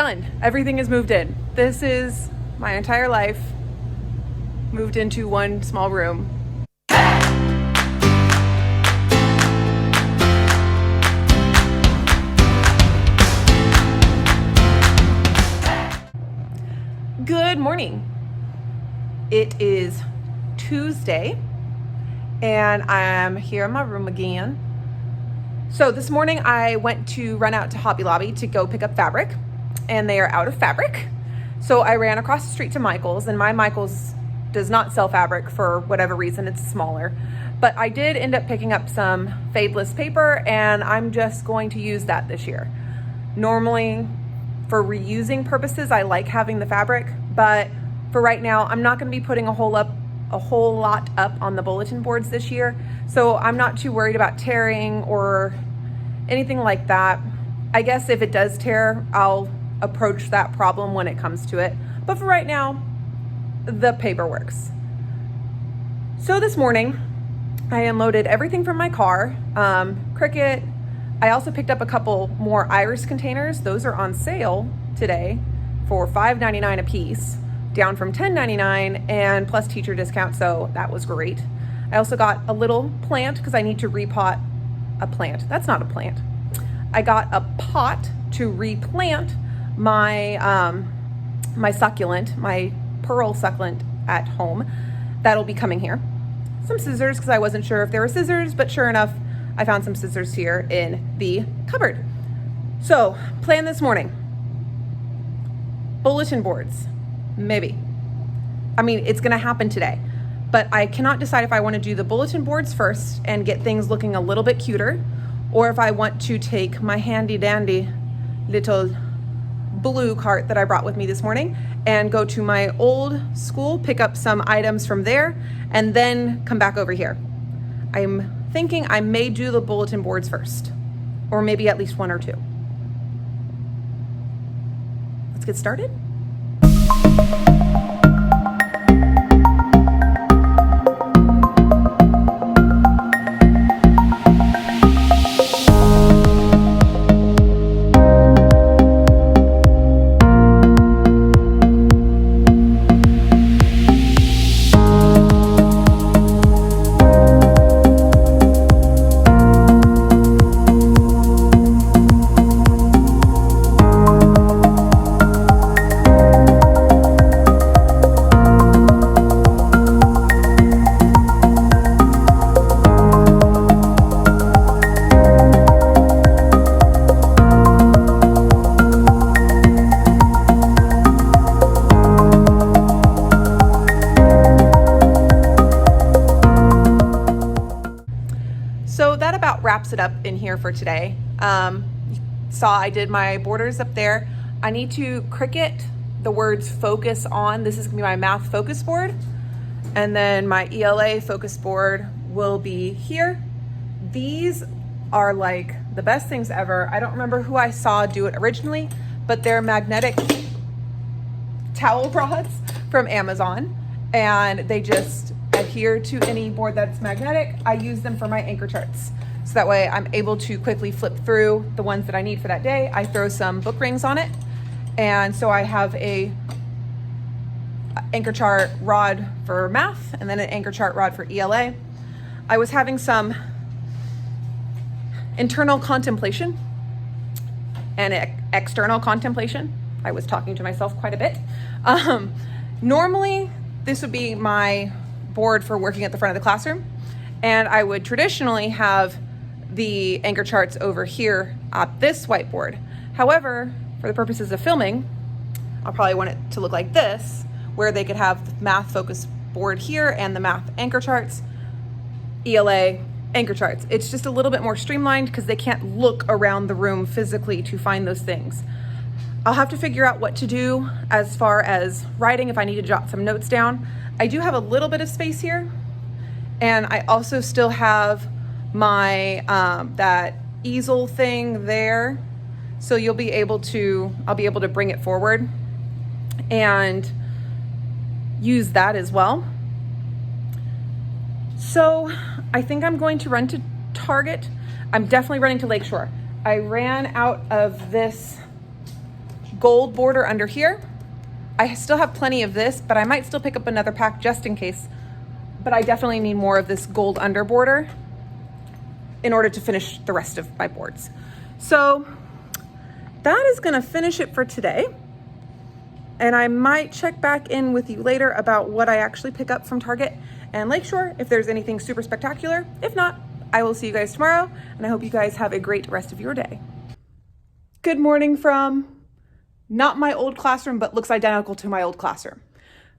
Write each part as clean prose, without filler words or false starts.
done. Everything is moved in. This is my entire life moved into one small room. Good morning. It is Tuesday and I'm here in my room again. So this morning I went to run out to Hobby Lobby to go pick up fabric, and they are out of fabric. So I ran across the street to Michael's, and my Michael's does not sell fabric for whatever reason, it's smaller. But I did end up picking up some fadeless paper, and I'm just going to use that this year. Normally for reusing purposes, I like having the fabric, but for right now, I'm not going to be putting a whole lot up on the bulletin boards this year. So I'm not too worried about tearing or anything like that. I guess if it does tear, I'll approach that problem when it comes to it. But for right now, the paper works. So this morning, I unloaded everything from my car, Cricut. I also picked up a couple more Iris containers. Those are on sale today for $5.99 a piece, down from $10.99 and plus teacher discount, so that was great. I also got a little plant because I need to repot a plant. That's not a plant. I got a pot to replant my my succulent, my pearl succulent at home. That'll be coming here. Some scissors because I wasn't sure if there were scissors, but sure enough, I found some scissors here in the cupboard. So, plan this morning. Bulletin boards, maybe. I mean, it's gonna happen today, but I cannot decide if I wanna do the bulletin boards first and get things looking a little bit cuter, or if I want to take my handy dandy little blue cart that I brought with me this morning and go to my old school, pick up some items from there, and then come back over here. I'm thinking I may do the bulletin boards first, or maybe at least one or two. Let's get started. So that about wraps it up in here for today. You saw I did my borders up there. I need to Cricut the words focus on. This is gonna be my math focus board. And then my ELA focus board will be here. These are like the best things ever. I don't remember who I saw do it originally, but they're magnetic towel rods from Amazon. And they just adhere to any board that's magnetic. I use them for my anchor charts. So that way I'm able to quickly flip through the ones that I need for that day. I throw some book rings on it. And so I have a anchor chart rod for math and then an anchor chart rod for ELA. I was having some internal contemplation and external contemplation. I was talking to myself quite a bit. Normally, this would be my board for working at the front of the classroom, and I would traditionally have the anchor charts over here at this whiteboard. However, for the purposes of filming, I'll probably want it to look like this, where they could have the math focus board here and the math anchor charts, ELA anchor charts. It's just a little bit more streamlined because they can't look around the room physically to find those things. I'll have to figure out what to do as far as writing if I need to jot some notes down. I do have a little bit of space here, and I also still have my that easel thing there, so I'll be able to bring it forward and use that as well. So I think I'm going to run to Target. I'm definitely running to Lakeshore. I ran out of this gold border under here. I still have plenty of this, but I might still pick up another pack just in case. But I definitely need more of this gold under border in order to finish the rest of my boards. So that is gonna finish it for today. And I might check back in with you later about what I actually pick up from Target and Lakeshore, if there's anything super spectacular. If not, I will see you guys tomorrow, and I hope you guys have a great rest of your day. Good morning from not my old classroom, but looks identical to my old classroom.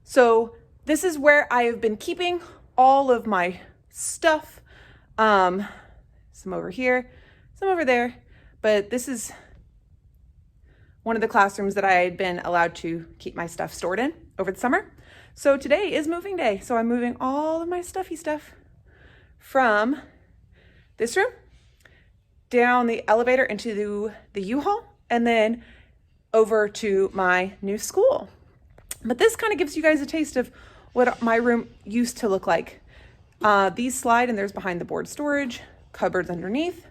So this is where I have been keeping all of my stuff. Some over here, some over there, but this is one of the classrooms that I had been allowed to keep my stuff stored in over the summer. So today is moving day. So I'm moving all of my stuffy stuff from this room down the elevator into the U-Haul and then over to my new school. But this kind of gives you guys a taste of what my room used to look like. These slide and there's behind the board storage, cupboards underneath,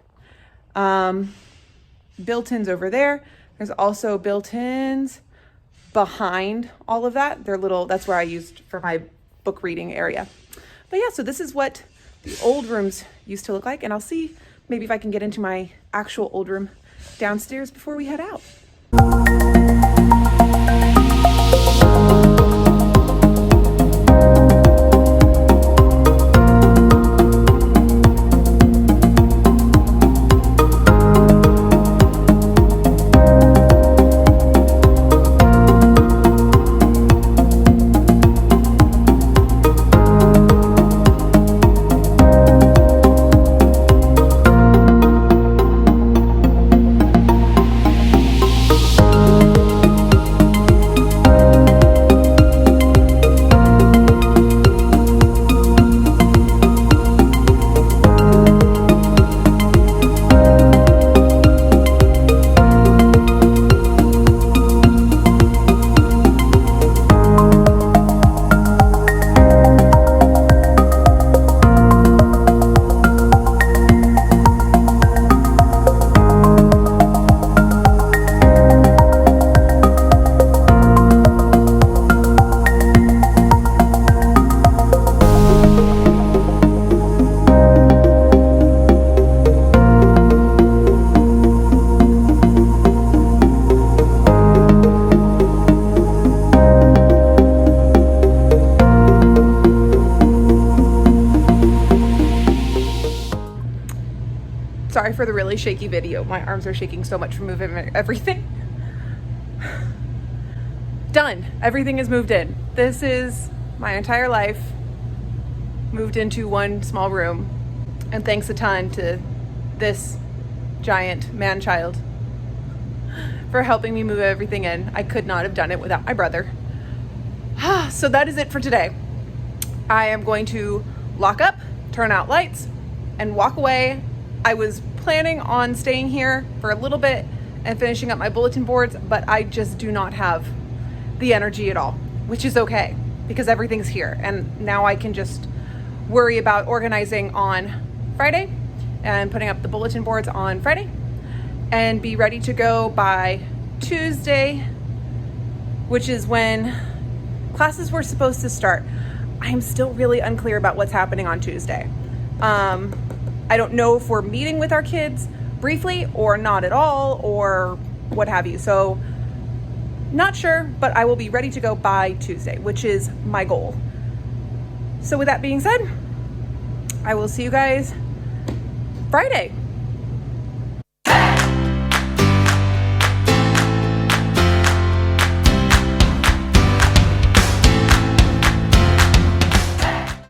built-ins over there. There's also built-ins behind all of that. They're little, that's where I used for my book reading area. But yeah, so this is what the old rooms used to look like. And I'll see maybe if I can get into my actual old room downstairs before we head out. Sorry for the really shaky video. My arms are shaking so much from moving everything. Done. Everything is moved in. This is my entire life moved into one small room. And thanks a ton to this giant man-child for helping me move everything in. I could not have done it without my brother. So that is it for today. I am going to lock up, turn out lights, and walk away. I was planning on staying here for a little bit and finishing up my bulletin boards, but I just do not have the energy at all, which is okay because everything's here. And now I can just worry about organizing on Friday and putting up the bulletin boards on Friday and be ready to go by Tuesday, which is when classes were supposed to start. I'm still really unclear about what's happening on Tuesday. I don't know if we're meeting with our kids briefly or not at all or what have you. So not sure, but I will be ready to go by Tuesday, which is my goal. So with that being said, I will see you guys Friday.